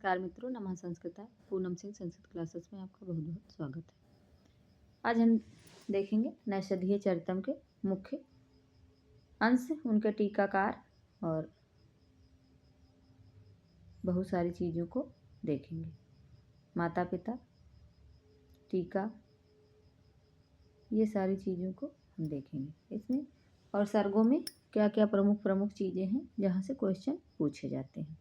नमस्कार मित्रों, नमः संस्कृता पूनम सिंह संस्कृत क्लासेस में आपका बहुत बहुत स्वागत है। आज हम देखेंगे नैषधीय चरितम के मुख्य अंश, उनके टीकाकार और बहुत सारी चीज़ों को देखेंगे। माता पिता, टीका, ये सारी चीज़ों को हम देखेंगे इसमें। और सर्गों में क्या क्या प्रमुख चीज़ें हैं जहाँ से क्वेश्चन पूछे जाते हैं,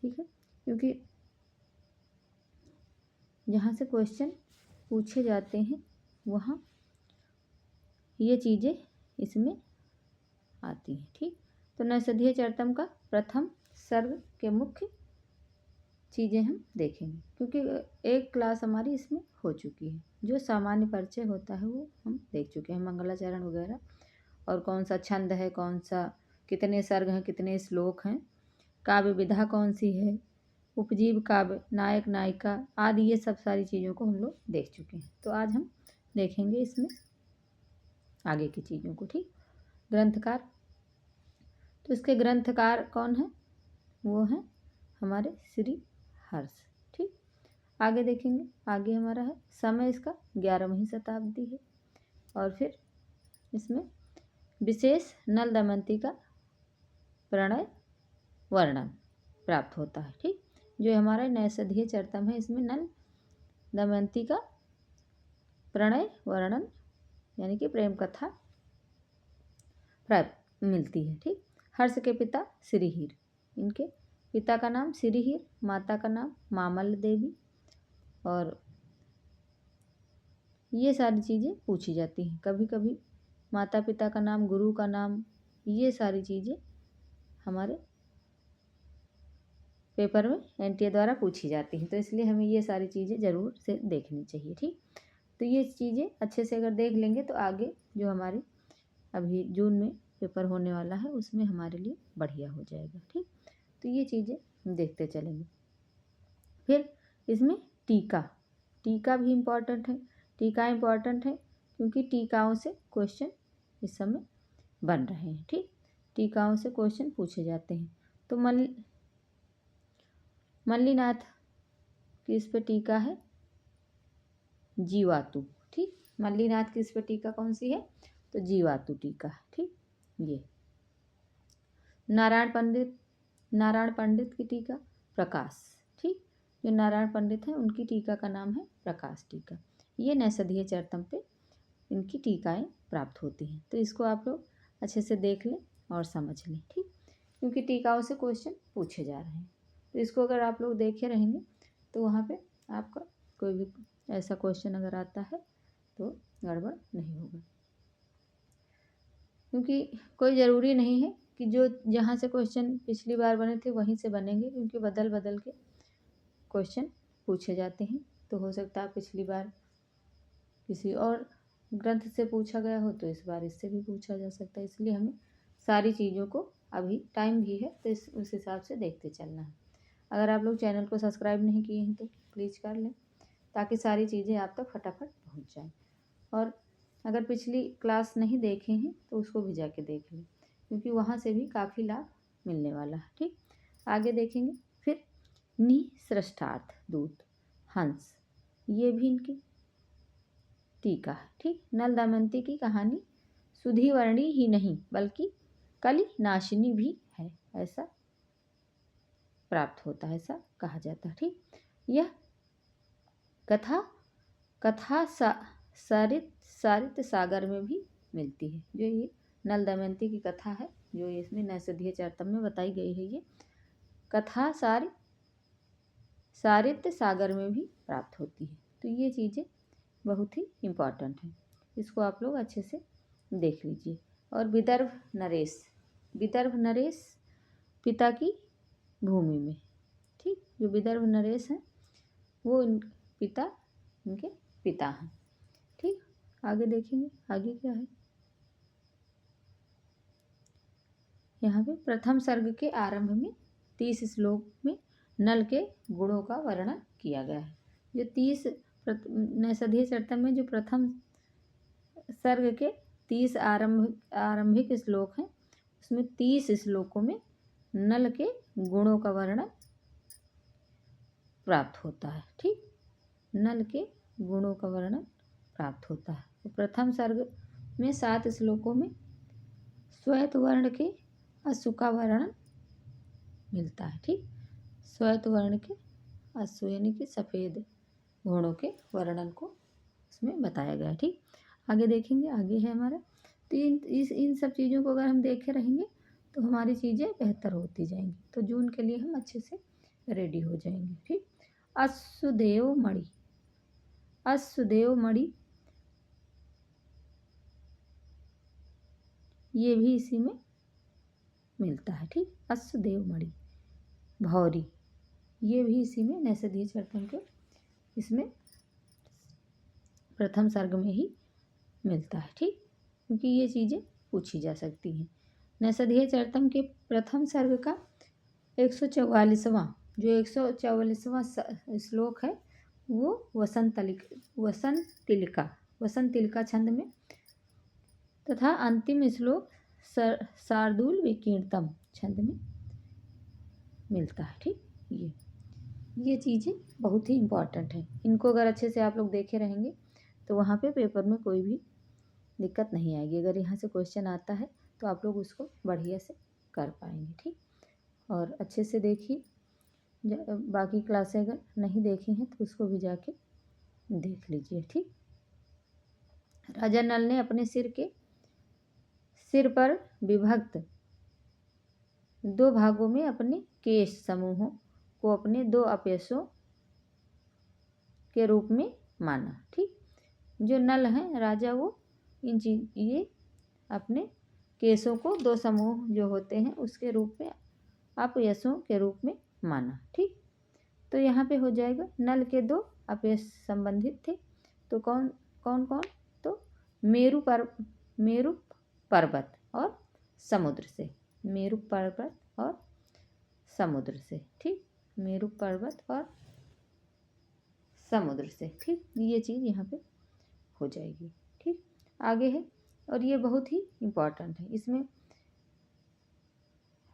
ठीक है। क्योंकि जहाँ से क्वेश्चन पूछे जाते हैं वहाँ ये चीज़ें इसमें आती हैं, ठीक। तो नैषधीय चरितम का प्रथम सर्ग के मुख्य चीज़ें हम देखेंगे, क्योंकि एक क्लास हमारी इसमें हो चुकी है। जो सामान्य परिचय होता है वो हम देख चुके हैं, मंगलाचरण वगैरह, और कौन सा छंद है, कौन सा, कितने सर्ग हैं, कितने श्लोक हैं, काव्य विधा कौन सी है, उपजीव काव्य, नायक नायिका आदि, ये सब सारी चीज़ों को हम लोग देख चुके हैं। तो आज हम देखेंगे इसमें आगे की चीज़ों को, ठीक। ग्रंथकार, तो इसके ग्रंथकार कौन है, वो है हमारे श्री हर्ष, ठीक। आगे देखेंगे, आगे हमारा है समय इसका 11वीं शताब्दी है। और फिर इसमें विशेष नल दमयंती का प्रणय वर्णन प्राप्त होता है, ठीक। जो हमारा नैषधीय चरितम है इसमें नल दमयंती का प्रणय वर्णन यानी कि प्रेम कथा प्राप्त मिलती है, ठीक। हर्ष के पिता श्रीहीर, इनके पिता का नाम श्रीहीर, माता का नाम मामल्ल देवी, और ये सारी चीज़ें पूछी जाती हैं। कभी कभी माता पिता का नाम, गुरु का नाम, ये सारी चीज़ें हमारे पेपर में एनटीए द्वारा पूछी जाती हैं, तो इसलिए हमें ये सारी चीज़ें ज़रूर से देखनी चाहिए, ठीक। तो ये चीज़ें अच्छे से अगर देख लेंगे तो आगे जो हमारी अभी जून में पेपर होने वाला है उसमें हमारे लिए बढ़िया हो जाएगा, ठीक। तो ये चीज़ें देखते चलेंगे। फिर इसमें टीका, टीका भी इम्पॉर्टेंट है। टीका इम्पॉर्टेंट है क्योंकि टीकाओं से क्वेश्चन इस समय बन रहे हैं, ठीक। टीकाओं से क्वेश्चन पूछे जाते हैं। तो मल्लीनाथ की इस पर टीका है जीवातु, ठीक। मल्लीनाथ की इस पर टीका कौन सी है, तो जीवातु टीका, ठीक। ये नारायण पंडित की टीका प्रकाश, ठीक। जो नारायण पंडित हैं उनकी टीका का नाम है प्रकाश टीका। ये नैषधीय चरितम पे इनकी टीकाएं प्राप्त होती हैं। तो इसको आप लोग अच्छे से देख लें और समझ लें, ठीक। क्योंकि टीकाओं से क्वेश्चन पूछे जा रहे हैं, तो इसको अगर आप लोग देखे रहेंगे तो वहाँ पे आपका कोई भी ऐसा क्वेश्चन अगर आता है तो गड़बड़ नहीं होगा। क्योंकि कोई ज़रूरी नहीं है कि जो जहाँ से क्वेश्चन पिछली बार बने थे वहीं से बनेंगे, क्योंकि बदल बदल के क्वेश्चन पूछे जाते हैं। तो हो सकता है पिछली बार किसी और ग्रंथ से पूछा गया हो तो इस बार इससे भी पूछा जा सकता है। इसलिए हमें सारी चीज़ों को, अभी टाइम भी है तो उस हिसाब से देखते चलना है। अगर आप लोग चैनल को सब्सक्राइब नहीं किए हैं तो प्लीज़ कर लें, ताकि सारी चीज़ें आप तक फटाफट पहुँच जाएँ। और अगर पिछली क्लास नहीं देखे हैं तो उसको भी जाके देख लें, क्योंकि वहाँ से भी काफ़ी लाभ मिलने वाला है, ठीक। आगे देखेंगे। फिर निसृष्टार्थ दूत हंस, ये भी इनकी टीका है, ठीक। नल दमयंती की कहानी सुधीवर्णी ही नहीं बल्कि कलि नाशिनी भी है, ऐसा प्राप्त होता है, ऐसा कहा जाता है, ठीक। यह कथा सारित सागर में भी मिलती है। जो ये नल दमयंती की कथा है जो इसमें नैषधीय चरितम में बताई गई है, ये कथा सारित सागर में भी प्राप्त होती है। तो ये चीज़ें बहुत ही इम्पॉर्टेंट हैं, इसको आप लोग अच्छे से देख लीजिए। और विदर्भ नरेश पिता की भूमि में, ठीक। जो विदर्भ नरेश हैं वो इनके पिता हैं, ठीक। आगे देखेंगे आगे क्या है। यहाँ पे प्रथम सर्ग के आरंभ में 30 श्लोक में नल के गुणों का वर्णन किया गया है। जो 30 नैषधीय चरितम में जो प्रथम सर्ग के 30 आरंभिक श्लोक हैं उसमें 30 श्लोकों में नल के गुणों का वर्णन प्राप्त होता है। ठीक, नल के गुणों का वर्णन प्राप्त होता है। तो प्रथम सर्ग में 7 श्लोकों में श्वेत वर्ण के अश्व का वर्णन मिलता है। ठीक, श्वेत वर्ण के अश्व यानी कि सफ़ेद घोड़ों के वर्णन को इसमें बताया गया है। ठीक, आगे देखेंगे, आगे है हमारा। तो इन सब चीज़ों को अगर हम देखे रहेंगे तो हमारी चीज़ें बेहतर होती जाएंगी। तो जून के लिए हम अच्छे से रेडी हो जाएंगे। ठीक, अश्वदेव मणि, अश्वदेव मणि ये भी इसी में मिलता है। ठीक, अश्वदेव मणि, भौरी ये भी इसी में नैषधीय चरतम के इसमें प्रथम सर्ग में ही मिलता है। ठीक, क्योंकि ये चीज़ें पूछी जा सकती हैं। नैषधीय चरतम के प्रथम सर्ग का 144वां जो 144वां श्लोक है वो वसंत तिलिका छंद में तथा अंतिम श्लोक शार्दूल विकीर्णतम छंद में मिलता है। ठीक, ये चीज़ें बहुत ही इम्पॉर्टेंट हैं। इनको अगर अच्छे से आप लोग देखे रहेंगे तो वहाँ पे पेपर में कोई भी दिक्कत नहीं आएगी। अगर यहाँ से क्वेश्चन आता है तो आप लोग उसको बढ़िया से कर पाएंगे। ठीक, और अच्छे से देखिए। बाकी क्लासें अगर नहीं देखी हैं तो उसको भी जाके देख लीजिए। ठीक, राजा नल ने अपने सिर पर विभक्त 2 भागों में अपने केश समूहों को अपने 2 अपयशों के रूप में माना। ठीक, जो नल हैं राजा वो ये अपने केशों को 2 समूह जो होते हैं उसके रूप में अपयशों के रूप में माना। ठीक, तो यहाँ पे हो जाएगा नल के 2 अपयश संबंधित थे। तो कौन कौन तो मेरु पर्वत और समुद्र से, मेरु पर्वत और समुद्र से। ठीक, मेरु पर्वत और समुद्र से। ठीक, ये चीज़ यहाँ पे हो जाएगी। ठीक, आगे है और ये बहुत ही इम्पोर्टेंट है। इसमें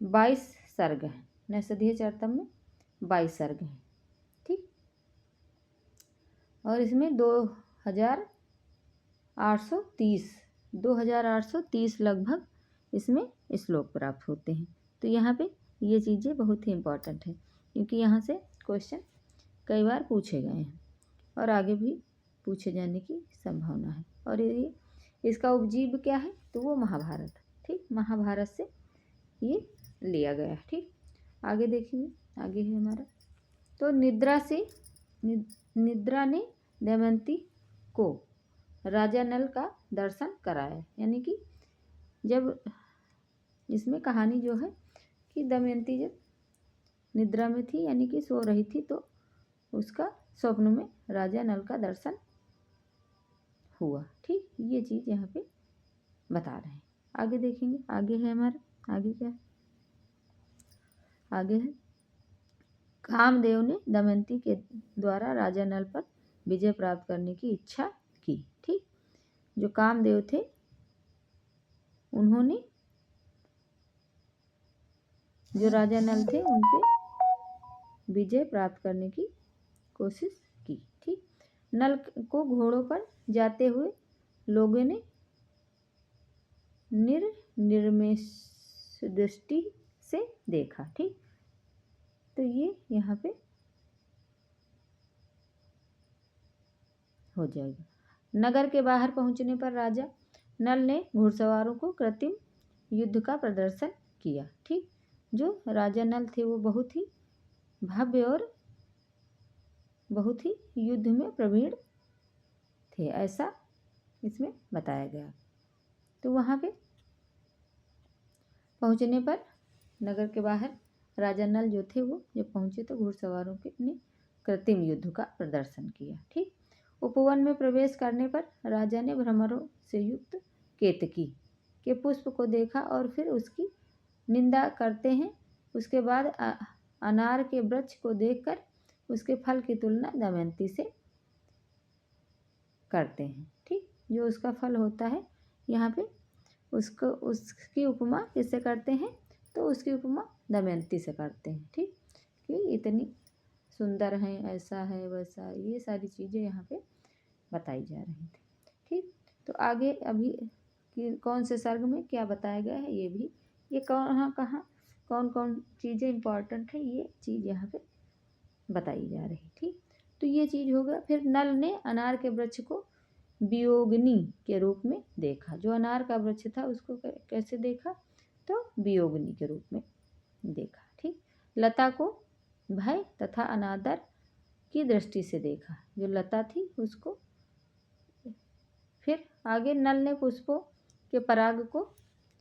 22 सर्ग हैं। नैषधीय चरतम में 22 सर्ग हैं। ठीक, और इसमें 2830 लगभग इसमें श्लोक प्राप्त होते हैं। तो यहाँ पे ये चीज़ें बहुत ही इम्पोर्टेंट हैं क्योंकि यहाँ से क्वेश्चन कई बार पूछे गए हैं और आगे भी पूछे जाने की संभावना है। और ये इसका उपजीव क्या है तो वो महाभारत। ठीक, महाभारत से ये लिया गया है। ठीक, आगे देखेंगे, आगे है हमारा। तो निद्रा ने दमयंती को राजा नल का दर्शन कराया। यानी कि जब इसमें कहानी जो है कि दमयंती जब निद्रा में थी यानी कि सो रही थी तो उसका स्वप्न में राजा नल का दर्शन हुआ। ठीक, ये चीज़ यहाँ पे बता रहे हैं। आगे देखेंगे, आगे है हमारा, आगे क्या है, आगे है कामदेव ने दमयंती के द्वारा राजा नल पर विजय प्राप्त करने की इच्छा की। ठीक, जो कामदेव थे उन्होंने जो राजा नल थे उन पे विजय प्राप्त करने की कोशिश की। ठीक, नल को घोड़ों पर जाते हुए लोगों ने निर्मेष दृष्टि से देखा। ठीक, तो ये यहाँ पे हो जाएगा। नगर के बाहर पहुंचने पर राजा नल ने घुड़सवारों को कृत्रिम युद्ध का प्रदर्शन किया। ठीक, जो राजा नल थे वो बहुत ही भव्य और बहुत ही युद्ध में प्रवीण थे, ऐसा इसमें बताया गया। तो वहाँ पे पहुँचने पर नगर के बाहर राजा नल जो थे वो जब पहुँचे तो घुड़सवारों के ने कृत्रिम युद्ध का प्रदर्शन किया। ठीक, उपवन में प्रवेश करने पर राजा ने भ्रमरों से युक्त केतकी के पुष्प को देखा और फिर उसकी निंदा करते हैं। उसके बाद अनार के वृक्ष को देखकर उसके फल की तुलना दमयंती से करते हैं। ठीक, जो उसका फल होता है यहाँ पे उसकी उपमा किससे करते हैं तो उसकी उपमा दमयंती से करते हैं। ठीक, कि इतनी सुंदर हैं, ऐसा है वैसा, ये सारी चीज़ें यहाँ पे बताई जा रही थी। ठीक, तो आगे अभी कि कौन से सर्ग में क्या बताया गया है, ये कहाँ कहाँ कौन कौन चीज़ें इम्पॉर्टेंट है, ये चीज़ यहाँ पे बताई जा रही। ठीक, तो ये चीज़ होगा। फिर नल ने अनार के वृक्ष को वियोगिनी के रूप में देखा। जो अनार का वृक्ष था उसको कैसे देखा, तो वियोगिनी के रूप में देखा। ठीक, लता को भय तथा अनादर की दृष्टि से देखा। जो लता थी उसको। फिर आगे नल ने पुष्पों के पराग को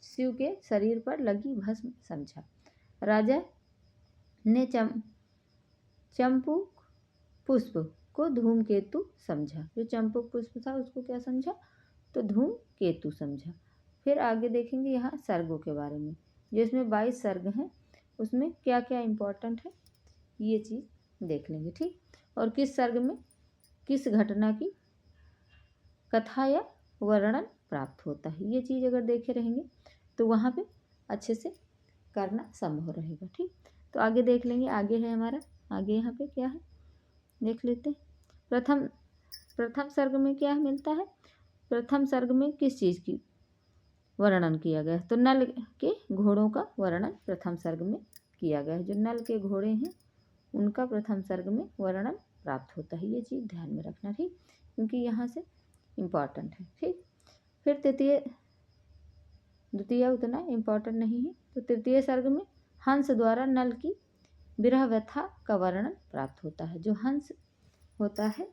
शिव के शरीर पर लगी भस्म समझा। राजा ने चंपू पुष्प को धूमकेतु समझा। जो चंपक पुष्प था उसको क्या समझा, तो धूमकेतु समझा। फिर आगे देखेंगे यहाँ सर्गों के बारे में। जिसमें 22 सर्ग हैं उसमें क्या क्या इम्पोर्टेंट है ये चीज़ देख लेंगे। ठीक, और किस सर्ग में किस घटना की कथा या वर्णन प्राप्त होता है, ये चीज़ अगर देखे रहेंगे तो वहाँ पे अच्छे से करना संभव रहेगा। ठीक, तो आगे देख लेंगे। आगे है हमारा, आगे यहाँ पे क्या है देख लेते हैं। प्रथम सर्ग में क्या मिलता है, प्रथम सर्ग में किस चीज़ की वर्णन किया गया है, तो नल के घोड़ों का वर्णन प्रथम सर्ग में किया गया है। जो नल के घोड़े हैं उनका प्रथम सर्ग में वर्णन प्राप्त होता है, ये चीज़ ध्यान में रखना। ठीक, क्योंकि यहाँ से इम्पॉर्टेंट है। ठीक, फिर द्वितीय उतना इम्पॉर्टेंट नहीं है। तो तृतीय सर्ग में हंस द्वारा नल की विरह व्यथा का वर्णन प्राप्त होता है। जो हंस होता है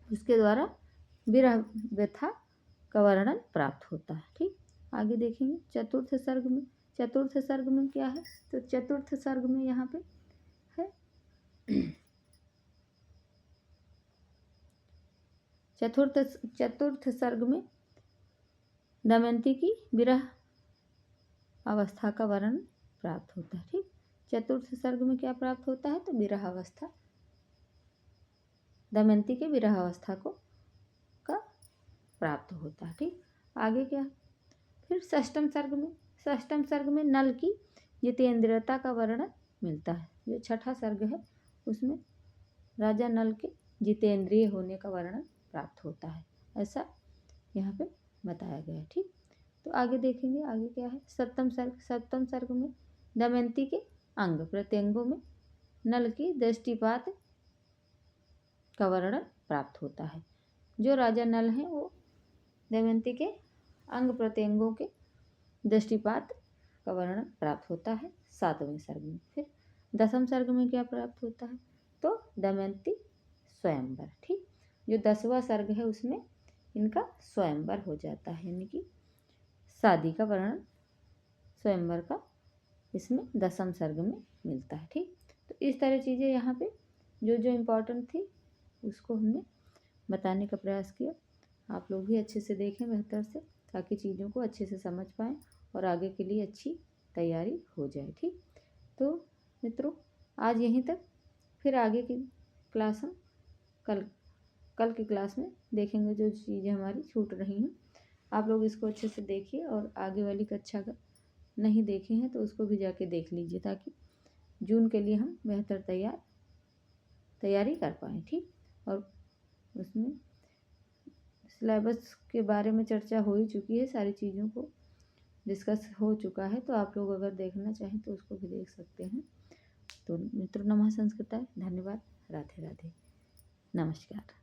उसके द्वारा विरह व्यथा का वर्णन प्राप्त होता है। ठीक, आगे देखेंगे चतुर्थ सर्ग में क्या है, तो चतुर्थ सर्ग में यहाँ पे है चतुर्थ सर्ग में दमयंती की विरह अवस्था का वर्णन प्राप्त होता है। ठीक, चतुर्थ सर्ग में क्या प्राप्त होता है, तो विरह अवस्था, दमयंती के विरह अवस्था को का प्राप्त होता है। ठीक, आगे क्या, फिर षष्ठम सर्ग में नल की जितेंद्रियता का वर्णन मिलता है। जो छठा सर्ग है उसमें राजा नल के जितेंद्रिय होने का वर्णन प्राप्त होता है, ऐसा यहाँ पे बताया गया है। ठीक, तो आगे देखेंगे आगे क्या है। सप्तम सर्ग में दमयंती के अंग प्रत्यंगों में नल की दृष्टिपात का वर्णन प्राप्त होता है। जो राजा नल हैं वो दमयंती के अंग प्रत्यंगों के दृष्टिपात का वर्णन प्राप्त होता है 7वें सर्ग में। फिर 10वें सर्ग में क्या प्राप्त होता है, तो दमयंती स्वयंवर। ठीक, जो 10वां सर्ग है उसमें इनका स्वयंवर हो जाता है, यानी कि शादी का वर्णन स्वयंवर का इसमें 10वें सर्ग में मिलता है। ठीक, तो इस तरह चीज़ें यहाँ पे जो जो इम्पोर्टेंट थी उसको हमने बताने का प्रयास किया। आप लोग भी अच्छे से देखें बेहतर से, ताकि चीज़ों को अच्छे से समझ पाएँ और आगे के लिए अच्छी तैयारी हो जाए। ठीक, तो मित्रों आज यहीं तक, फिर आगे की क्लास हम कल की क्लास में देखेंगे। जो चीज़ें हमारी छूट रही हैं आप लोग इसको अच्छे से देखिए, और आगे वाली कक्षा का नहीं देखे हैं तो उसको भी जाके देख लीजिए, ताकि जून के लिए हम बेहतर तैयारी कर पाएँ। ठीक, और उसमें सिलेबस के बारे में चर्चा हो ही चुकी है, सारी चीज़ों को डिस्कस हो चुका है, तो आप लोग अगर देखना चाहें तो उसको भी देख सकते हैं। तो मित्रों नमः संस्कृताय, धन्यवाद, राधे राधे, नमस्कार।